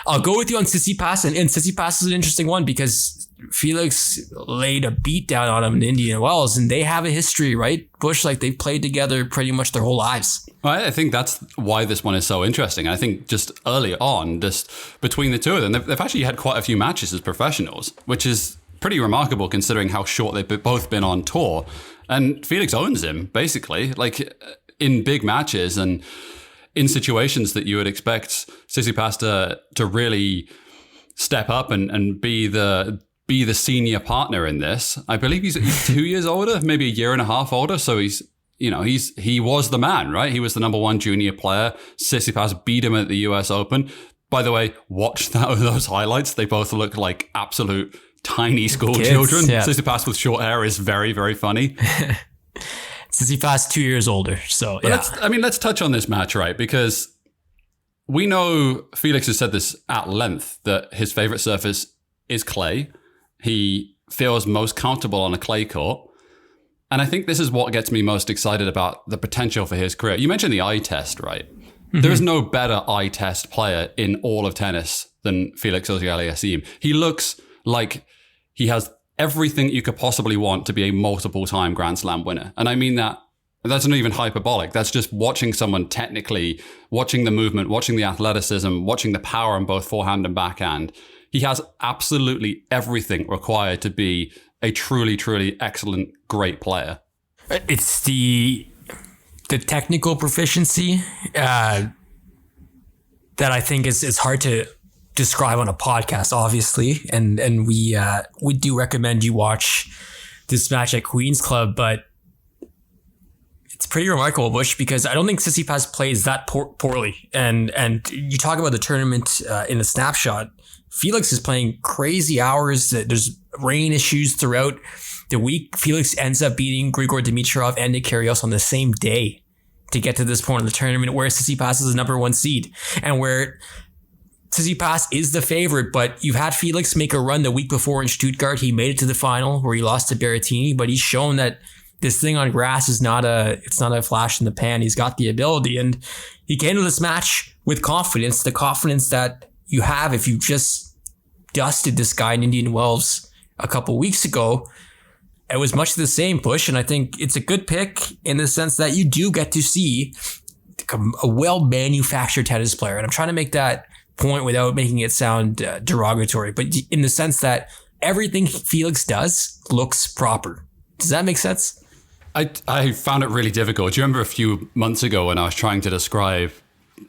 I'll go with you on Tsitsipas, and Tsitsipas is an interesting one because Felix laid a beat down on him in Indian Wells, and they have a history, right, Bush? Like they've played together pretty much their whole lives. Well, I think that's why this one is so interesting. I think just early on, just between the two of them, they've actually had quite a few matches as professionals, which is pretty remarkable considering how short they've both been on tour. And Felix owns him, basically, like in big matches and in situations that you would expect Tsitsipas to really step up and be the senior partner in this. I believe he's 2 years older, maybe a year and a half older. So he was the man, right? He was the number one junior player. Tsitsipas beat him at the US Open. By the way, watch those highlights. They both look like absolute tiny school children. Yeah. Tsitsipas with short hair is very, very funny. Tsitsipas 2 years older. So, but let's touch on this match, right? Because we know Felix has said this at length, that his favorite surface is clay. He feels most comfortable on a clay court. And I think this is what gets me most excited about the potential for his career. You mentioned the eye test, right? Mm-hmm. There is no better eye test player in all of tennis than Felix Auger Aliassime. He looks like he has everything you could possibly want to be a multiple-time Grand Slam winner. And I mean that's not even hyperbolic. That's just watching someone technically, watching the movement, watching the athleticism, watching the power on both forehand and backhand. He has absolutely everything required to be a truly, truly excellent, great player. It's the technical proficiency that I think is hard to describe on a podcast, obviously. And we do recommend you watch this match at Queen's Club, but it's pretty remarkable, Bush, because I don't think Tsitsipas plays that poorly. And you talk about the tournament in a snapshot. Felix is playing crazy hours. There's rain issues throughout the week. Felix ends up beating Grigor Dimitrov and Nick Kyrgios on the same day to get to this point in the tournament, where Tsitsipas is the number one seed and where Tsitsipas is the favorite. But you've had Felix make a run the week before in Stuttgart. He made it to the final where he lost to Berrettini, but he's shown that this thing on grass is not a flash in the pan. He's got the ability, and he came to this match with confidence, the confidence that you have if you just dusted this guy in Indian Wells a couple weeks ago. It was much the same, Push, and I think it's a good pick in the sense that you do get to see a well-manufactured tennis player. And I'm trying to make that point without making it sound derogatory, but in the sense that everything Felix does looks proper. Does that make sense? I found it really difficult. Do you remember a few months ago when I was trying to describe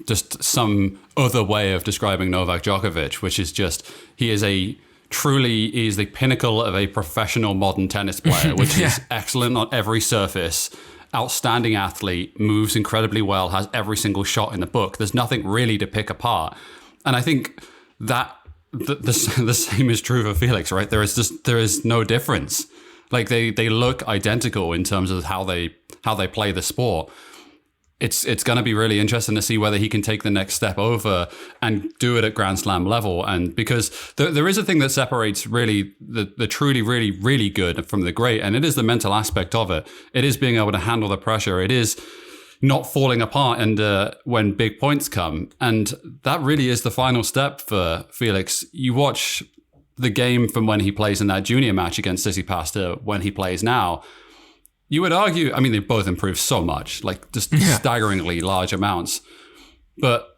just some other way of describing Novak Djokovic, which is just, he is the pinnacle of a professional modern tennis player, which is excellent on every surface, outstanding athlete, moves incredibly well, has every single shot in the book. There's nothing really to pick apart. And I think that the same is true for Felix, right? There is no difference. Like they look identical in terms of how they play the sport. It's going to be really interesting to see whether he can take the next step over and do it at Grand Slam level. And because there is a thing that separates really the truly, really, really good from the great, and it is the mental aspect of it. It is being able to handle the pressure. It is not falling apart and when big points come. And that really is the final step for Felix. You watch the game from when he plays in that junior match against Tsitsipas to when he plays now. You would argue, I mean, they both improved so much, like just staggeringly large amounts. but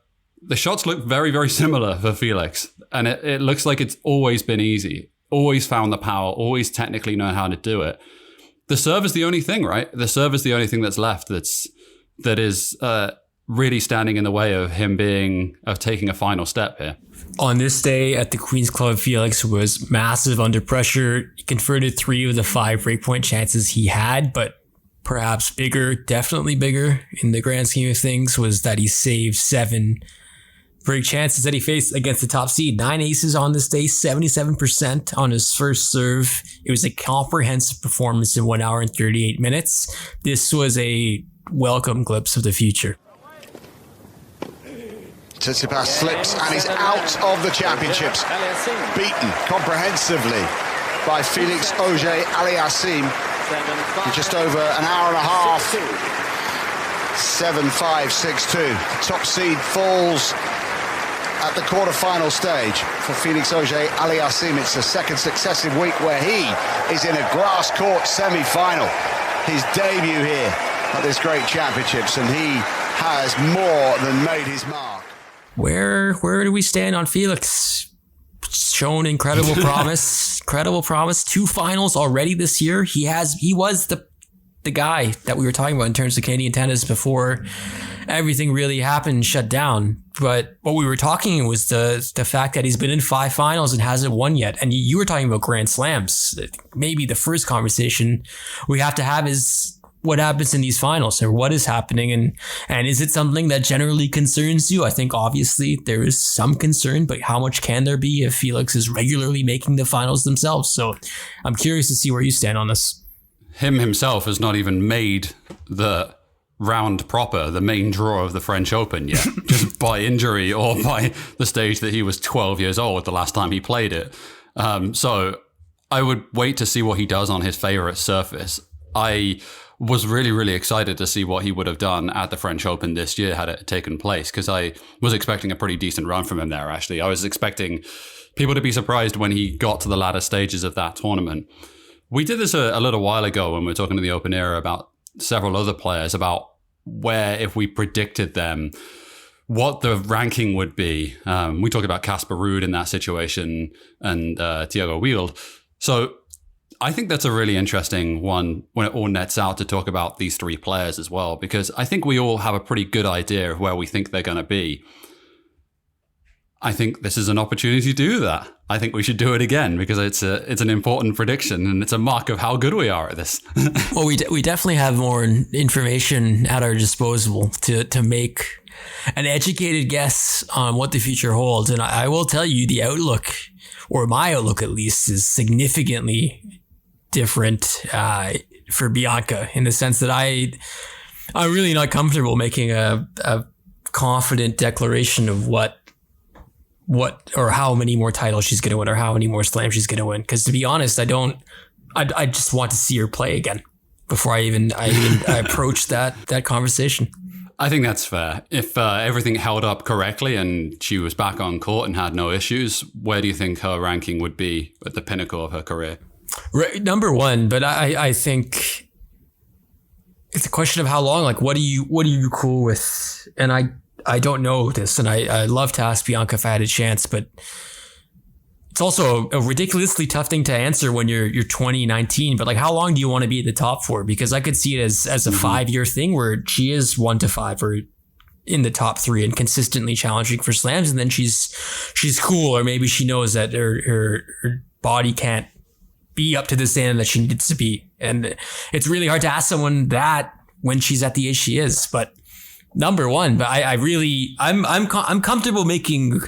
the shots look very, very similar for Felix. And it looks like it's always been easy, always found the power, always technically know how to do it. The serve is the only thing, right? The serve is the only thing that's left that is really standing in the way of him taking a final step here. On this day at the Queen's Club, Felix was massive under pressure. He converted 3 of the 5 breakpoint chances he had, but perhaps bigger, definitely bigger in the grand scheme of things, was that he saved 7 break chances that he faced against the top seed. 9 aces on this day, 77% on his first serve. It was a comprehensive performance in 1 hour and 38 minutes. This was a welcome glimpse of the future. Tsitsipas slips and is out of the championships, beaten comprehensively by Felix Auger Aliassime in just over an hour and a half. 7-5, 6-2. The top seed falls at the quarter-final stage for Felix Auger Aliassime. It's the second successive week where he is in a grass court semi-final. His debut here at this great championships, and he has more than made his mark. Where do we stand on Felix? Shown incredible promise, 2 finals already this year. He was the guy that we were talking about in terms of Canadian tennis before everything really happened, shut down. But what we were talking was the fact that he's been in 5 finals and hasn't won yet. And you were talking about Grand Slams. Maybe the first conversation we have to have is what happens in these finals, or what is happening, and is it something that generally concerns you? I think obviously there is some concern, but how much can there be if Felix is regularly making the finals themselves? So I'm curious to see where you stand on this. Him himself has not even made the round proper, the main draw of the French Open yet, just by injury or by the stage that he was 12 years old the last time he played it. So I would wait to see what he does on his favorite surface. I was really, really excited to see what he would have done at the French Open this year had it taken place, because I was expecting a pretty decent run from him there, actually. I was expecting people to be surprised when he got to the latter stages of that tournament. We did this a little while ago when we were talking to the Open Era about several other players, about where, if we predicted them, what the ranking would be. We talked about Casper Ruud in that situation and Thiago Wild. So I think that's a really interesting one when it all nets out, to talk about these 3 players as well, because I think we all have a pretty good idea of where we think they're going to be. I think this is an opportunity to do that. I think we should do it again, because it's an important prediction and it's a mark of how good we are at this. Well, we definitely have more information at our disposal to make an educated guess on what the future holds. And I will tell you, the outlook, or my outlook at least, is significantly different for Bianca, in the sense that I'm really not comfortable making a confident declaration of what or how many more titles she's going to win, or how many more slams she's going to win. Because to be honest, I just want to see her play again before I even approach that conversation. I think that's fair. If everything held up correctly and she was back on court and had no issues, where do you think her ranking would be at the pinnacle of her career? Right, number 1, but I think it's a question of how long. Like, what are you cool with? And I don't know this, and I love to ask Bianca if I had a chance, but it's also a ridiculously tough thing to answer when you're 2019. But like, how long do you want to be at the top for? Because I could see it as a 5-year thing where she is 1 to 5 or in the top 3 and consistently challenging for slams, and then she's cool, or maybe she knows that her body can't be up to the standard that she needs to be. And it's really hard to ask someone that when she's at the age she is. But number 1, but I'm comfortable making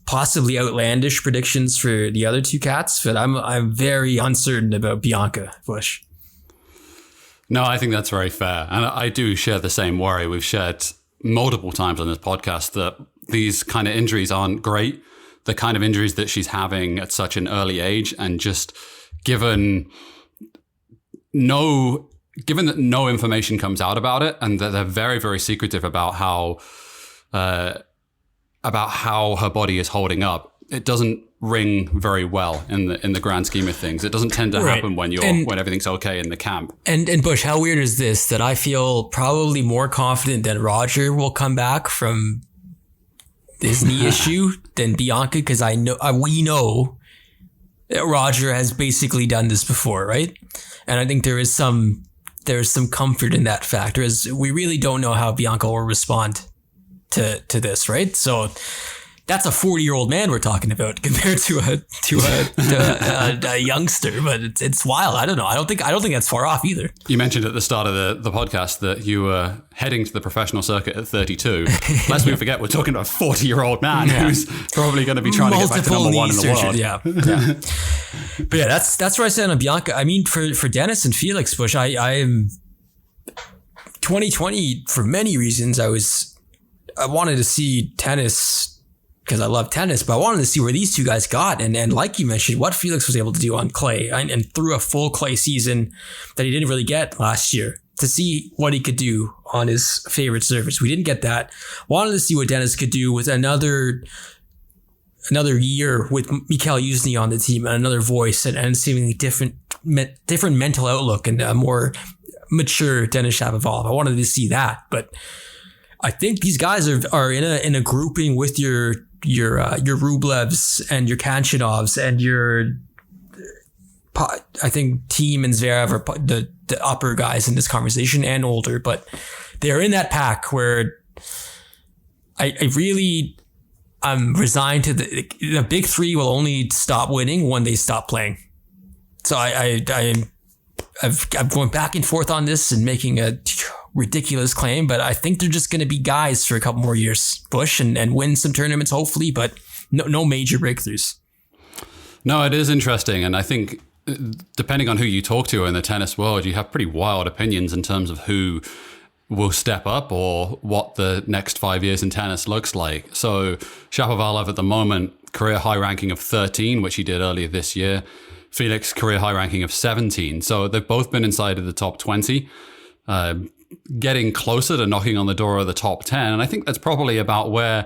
possibly outlandish predictions for the other 2 cats, but I'm very uncertain about Bianca Bush. No, I think that's very fair. And I do share the same worry. We've shared multiple times on this podcast that these kind of injuries aren't great. The kind of injuries that she's having at such an early age, and just given that no information comes out about it, and that they're very, very secretive about how her body is holding up, it doesn't ring very well in the grand scheme of things. It doesn't tend to happen when everything's okay in the camp. And Bush, how weird is this, that I feel probably more confident that Roger will come back from his knee issue than Bianca, because we know that Roger has basically done this before, right? And I think there's some comfort in that factor, as we really don't know how Bianca will respond to this, right? So that's a 40-year-old man we're talking about compared to a youngster, but it's wild. I don't know. I don't think that's far off either. You mentioned at the start of the podcast that you were heading to the professional circuit at 32. Lest we forget, we're talking about a 40-year-old man who's probably going to be trying to get back to number one in the world. Yeah. But yeah, that's where I stand on Bianca. I mean, for Denis and Felix, Bush, I am 2020 for many reasons. I wanted to see tennis, because I love tennis, but I wanted to see where these two guys got. And like you mentioned, what Felix was able to do on clay and through a full clay season that he didn't really get last year, to see what he could do on his favorite surface. We didn't get that. Wanted to see what Denis could do with another year with Mikael Yuzny on the team and another voice and seemingly different mental outlook and a more mature Denis Shapovalov. I wanted to see that, but I think these guys are in a grouping with your Rublevs and your Kanchanovs and your, I think Thiem and Zverev are the upper guys in this conversation and older, but they're in that pack where I'm resigned to the big three will only stop winning when they stop playing. So I'm going back and forth on this and making a ridiculous claim, but I think they're just going to be guys for a couple more years, Bush, and win some tournaments hopefully, but no major breakthroughs. No, it is interesting, and I think depending on who you talk to in the tennis world, you have pretty wild opinions in terms of who will step up or what the next 5 years in tennis looks like. So Shapovalov at the moment, career high ranking of 13, which he did earlier this year. Felix, career high ranking of 17. So they've both been inside of the top 20, getting closer to knocking on the door of the top 10. And I think that's probably about where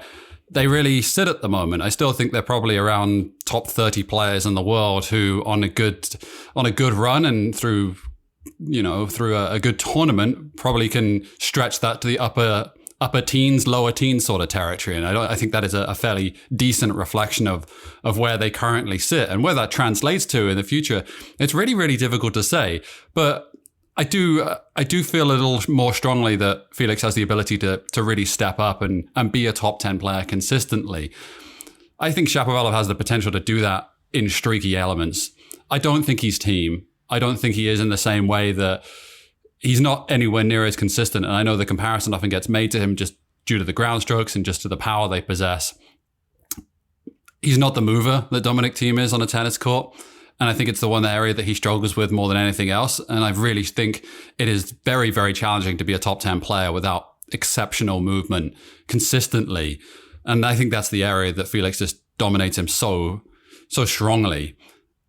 they really sit at the moment. I still think they're probably around top 30 players in the world who on a good run and through a good tournament probably can stretch that to the upper teens, lower teens sort of territory. And I think that is a fairly decent reflection of where they currently sit, and where that translates to in the future. It's really, really difficult to say, but I do feel a little more strongly that Felix has the ability to really step up and be a top 10 player consistently. I think Shapovalov has the potential to do that in streaky elements. I don't think he's Thiem. I don't think he is in the same way that he's not anywhere near as consistent. And I know the comparison often gets made to him just due to the ground strokes and just to the power they possess. He's not the mover that Dominic Thiem is on a tennis court. And I think it's the one area that he struggles with more than anything else. And I really think it is very, very challenging to be a top 10 player without exceptional movement consistently. And I think that's the area that Felix just dominates him so strongly.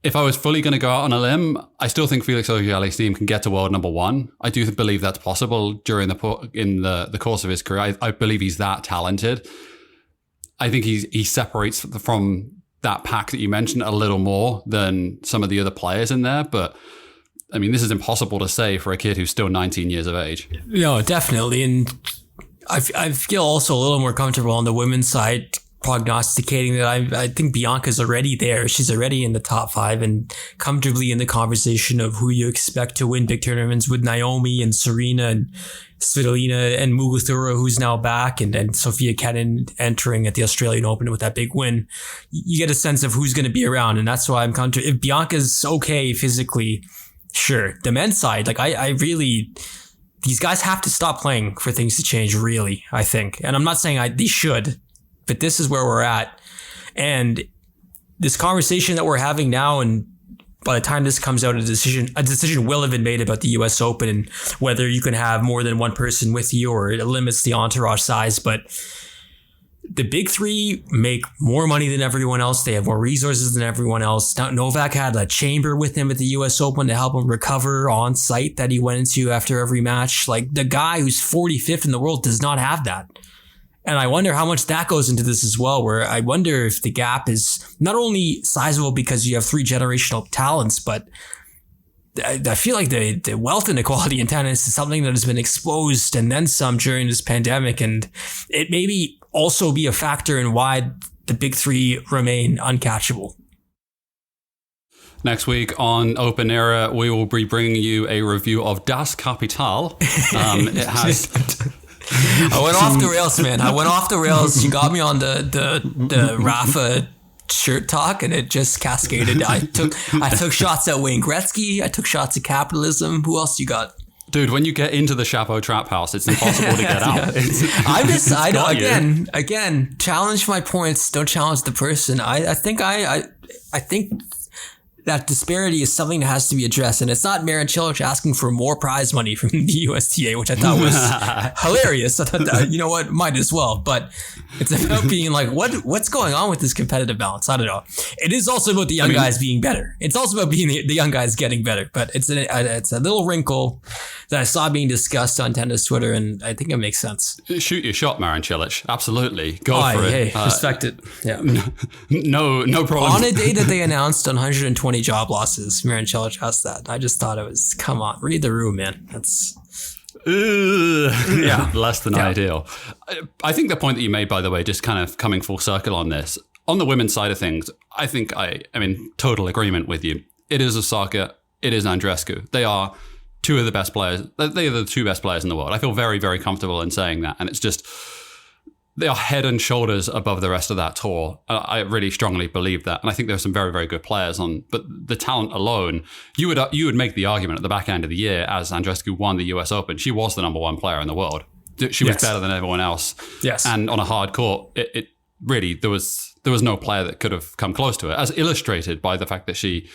If I was fully going to go out on a limb, I still think Felix Auger Aliassime can get to world number one. I do believe that's possible during the course of his career. I believe he's that talented. I think he separates from that pack that you mentioned a little more than some of the other players in there. But I mean, this is impossible to say for a kid who's still 19 years of age. No, definitely. And I feel also a little more comfortable on the women's side, prognosticating that I think Bianca's already there. She's already in the top 5 and comfortably in the conversation of who you expect to win big tournaments with Naomi and Serena and Svitolina and Muguruza, who's now back, and Sophia Kenin entering at the Australian Open with that big win. You get a sense of who's going to be around, and that's why I'm comfortable. If Bianca's okay physically, sure. The men's side, like I really, these guys have to stop playing for things to change, really, I think. And I'm not saying they should, but this is where we're at. And this conversation that we're having now, and by the time this comes out, a decision will have been made about the US Open and whether you can have more than one person with you or it limits the entourage size. But the big three make more money than everyone else. They have more resources than everyone else. Now, Novak had a chamber with him at the US Open to help him recover on site that he went into after every match. Like, the guy who's 45th in the world does not have that. And I wonder how much that goes into this as well, where I wonder if the gap is not only sizable because you have 3 generational talents, but I feel like the wealth inequality in tennis is something that has been exposed and then some during this pandemic. And it maybe also be a factor in why the big three remain uncatchable. Next week on Open Era, we will be bringing you a review of Das Kapital. It has... I went off the rails, man. I went off the rails. You got me on the Rafa shirt talk, and it just cascaded. I took shots at Wayne Gretzky. I took shots at capitalism. Who else you got? Dude, when you get into the Shapo trap house, it's impossible to get out. Again, challenge my points. Don't challenge the person. I think that disparity is something that has to be addressed. And it's not Marin Cilic asking for more prize money from the USTA, which I thought was hilarious. I thought, you know what, might as well. But it's about being like, what's going on with this competitive balance? I don't know. It is also about the young guys being better. It's also about being the young guys getting better. But it's a little wrinkle that I saw being discussed on tennis Twitter, and I think it makes sense. Shoot your shot, Marin Cilic. Absolutely. Go for it. Hey, respect it. Yeah. No problem. On a day that they announced 120 job losses, Marin Cilic asked that. I just thought it was, come on, read the room, man. That's... less than ideal. I think the point that you made, by the way, just kind of coming full circle on this, on the women's side of things, I think I'm in total agreement with you. It is Osaka, it is Andreescu. They are two of the best players. They are the two best players in the world. I feel very, very comfortable in saying that. And it's just, they are head and shoulders above the rest of that tour. I really strongly believe that. And I think there are some very, very good players on, but the talent alone, you would make the argument at the back end of the year as Andreescu won the US Open, she was the number one player in the world. She was better than everyone else. Yes. And on a hard court, it really, there was no player that could have come close to it, as illustrated by the fact that she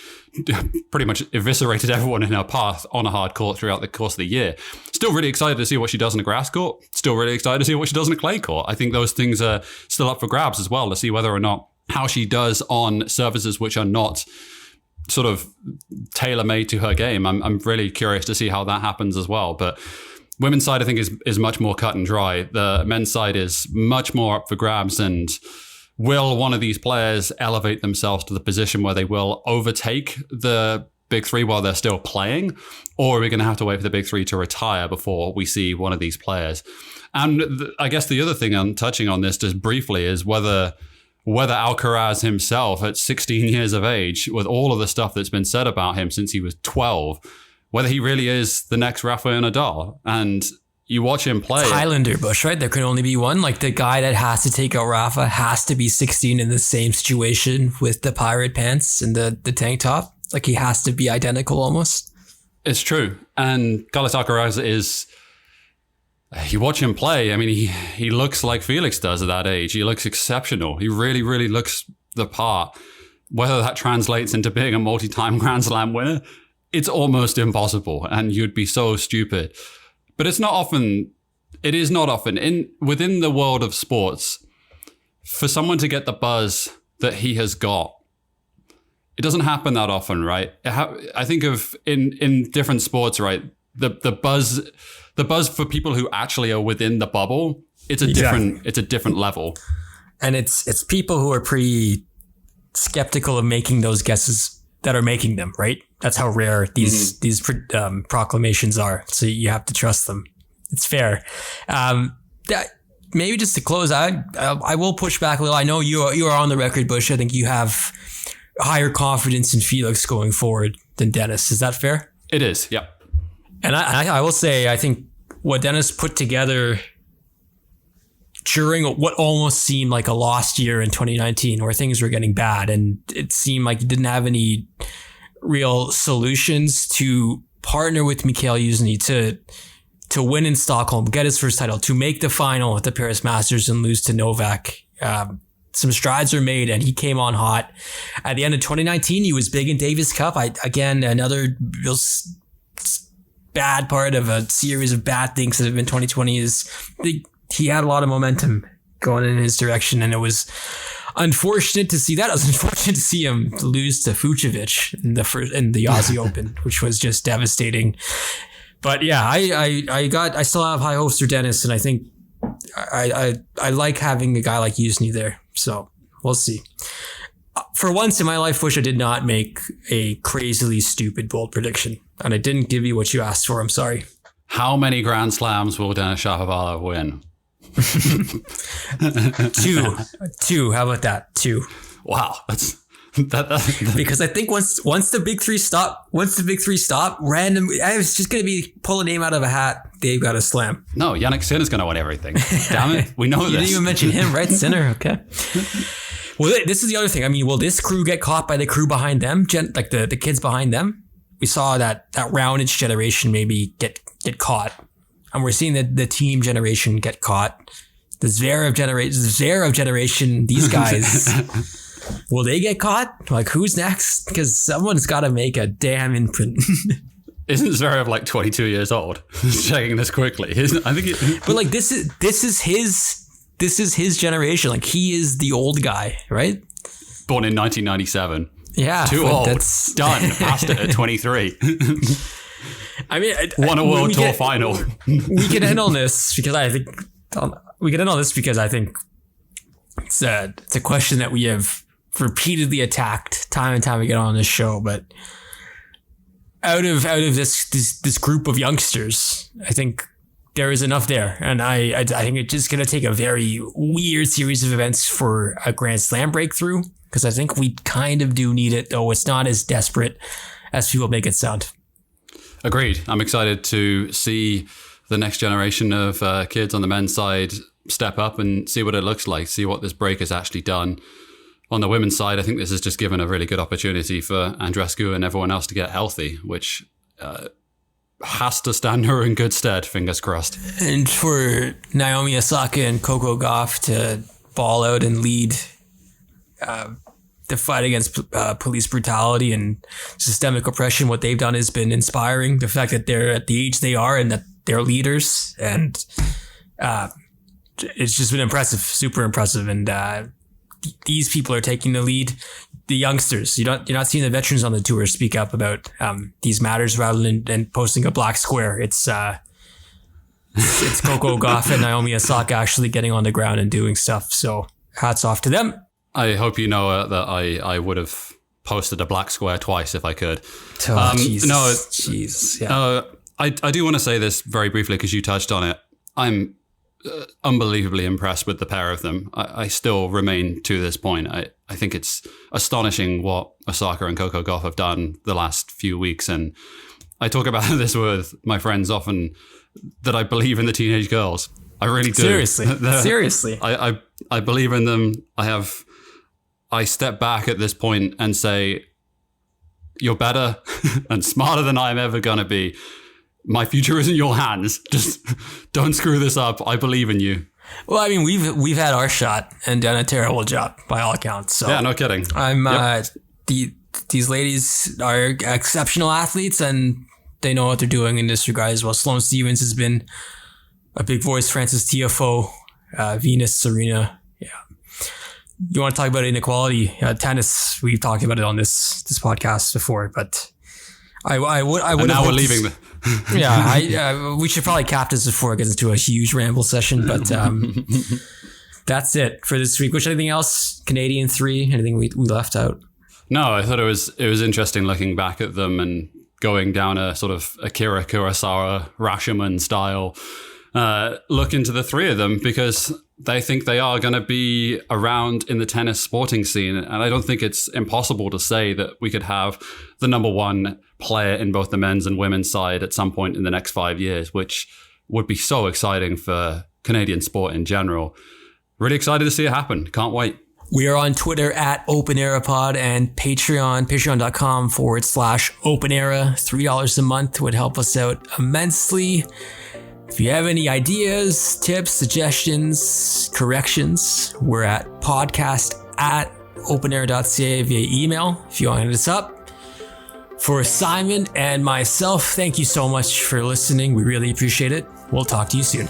pretty much eviscerated everyone in her path on a hard court throughout the course of the year. Still really excited to see what she does in a grass court. Still really excited to see what she does in a clay court. I think those things are still up for grabs as well, to see whether or not how she does on surfaces which are not sort of tailor-made to her game. I'm really curious to see how that happens as well. But women's side, I think, is much more cut and dry. The men's side is much more up for grabs, and will one of these players elevate themselves to the position where they will overtake the big three while they're still playing? Or are we going to have to wait for the big three to retire before we see one of these players? And I guess the other thing I'm touching on this just briefly is whether Alcaraz himself at 16 years of age, with all of the stuff that's been said about him since he was 12, whether he really is the next Rafael Nadal. And you watch him play. It's Highlander Bush, right? There can only be one. Like, the guy that has to take out Rafa has to be 16 in the same situation with the pirate pants and the tank top. Like, he has to be identical almost. It's true. And Carlos Alcaraz is, you watch him play, I mean, he looks like Felix does at that age. He looks exceptional. He really, really looks the part. Whether that translates into being a multi-time Grand Slam winner, it's almost impossible. And you'd be so stupid. But it is not often within the world of sports for someone to get the buzz that he has got. It doesn't happen that often, right? I think of in different sports, right? The buzz for people who actually are within the bubble, it's a different level. And it's people who are pretty skeptical of making those guesses that are making them, right? That's how rare these proclamations are. So you have to trust them. It's fair. Maybe just to close out, I will push back a little. I know you are on the record, Bush. I think you have higher confidence in Felix going forward than Denis. Is that fair? It is, yeah. And I will say, I think what Denis put together during what almost seemed like a lost year in 2019, where things were getting bad and it seemed like he didn't have any real solutions, to partner with Mikael Jusni to win in Stockholm, get his first title, to make the final at the Paris Masters and lose to Novak. Some strides were made and he came on hot. At the end of 2019, he was big in Davis Cup. Again, another real bad part of a series of bad things that have been 2020 is he had a lot of momentum going in his direction, and it was unfortunate to see that. It was unfortunate to see him lose to Fucsovics in the Aussie Open, which was just devastating. But yeah, I still have high hopes for Denis, and I think I like having a guy like Jusni there. So we'll see. For once in my life, Bush, I did not make a crazily stupid bold prediction, and I didn't give you what you asked for. I'm sorry. How many Grand Slams will Denis Shapovalov win? Two. How about that? Two. Wow, that's because I think once the big three stop, random. I was just gonna be pull a name out of a hat. They've got a slam. No, Yannick Sinner's gonna win everything. Damn it, we know You this. didn't even mention him, right? Sinner. Okay. Well, this is the other thing. I mean, will this crew get caught by the crew behind them? Like the kids behind them? We saw that Roundage generation maybe get caught, and we're seeing the team generation get caught. The Zverev generation. These guys. Will they get caught? Like, who's next? Because someone's got to make a damn imprint. Isn't Zverev like 22 years old? Checking this quickly. I think. But like, this is his generation. Like, he is the old guy, right? Born in 1997. Yeah, Too old. That's Done. Passed it at 23. I mean, won a world tour final. We can end on this because I think it's a question that we have repeatedly attacked time and time again on this show. But out of this group of youngsters, I think there is enough there, and I think it's just going to take a very weird series of events for a Grand Slam breakthrough, because I think we kind of do need it, though it's not as desperate as people make it sound. Agreed. I'm excited to see the next generation of kids on the men's side step up and see what it looks like, see what this break has actually done. On the women's side, I think this has just given a really good opportunity for Andreescu and everyone else to get healthy, which has to stand her in good stead, fingers crossed. And for Naomi Osaka and Coco Gauff to ball out and lead the fight against police brutality and systemic oppression, what they've done has been inspiring. The fact that they're at the age they are and that they're leaders, and it's just been impressive, super impressive. And these people are taking the lead. The youngsters, you're not seeing the veterans on the tour speak up about these matters rather than posting a black square. It's Coco Gauff and Naomi Osaka actually getting on the ground and doing stuff. So hats off to them. I hope you know that I would have posted a black square twice if I could. Oh, Jesus. Yeah. I do want to say this very briefly because you touched on it. I'm unbelievably impressed with the pair of them. I still remain to this point. I think it's astonishing what Osaka and Coco Gauff have done the last few weeks. And I talk about this with my friends often, that I believe in the teenage girls. I really do. Seriously. I believe in them. I step back at this point and say, you're better and smarter than I'm ever going to be. My future is in your hands. Just don't screw this up. I believe in you. Well, I mean, we've had our shot and done a terrible job by all accounts. So yeah, no kidding. These ladies are exceptional athletes and they know what they're doing in this regard as well. Sloane Stephens has been a big voice. Frances Tiafoe, Venus, Serena. Yeah. You want to talk about inequality? Tennis. We've talked about it on this podcast before, but I would. And now we're leaving. We should probably cap this before it gets into a huge ramble session, but that's it for this week. Anything else? Canadian 3? Anything we left out? No, I thought it was interesting looking back at them and going down a sort of Akira Kurosawa, Rashomon style look into the three of them, because they think they are going to be around in the tennis sporting scene. And I don't think it's impossible to say that we could have the number one player in both the men's and women's side at some point in the next 5 years, which would be so exciting for Canadian sport in general. Really excited to see it happen. Can't wait. We are on Twitter at OpenEraPod and patreon.com/OpenEra. $3 a month would help us out immensely. If you have any ideas, tips, suggestions, corrections, we're at podcast@openera.ca via email if you want to hit us up. For Simon and myself, thank you so much for listening. We really appreciate it. We'll talk to you soon.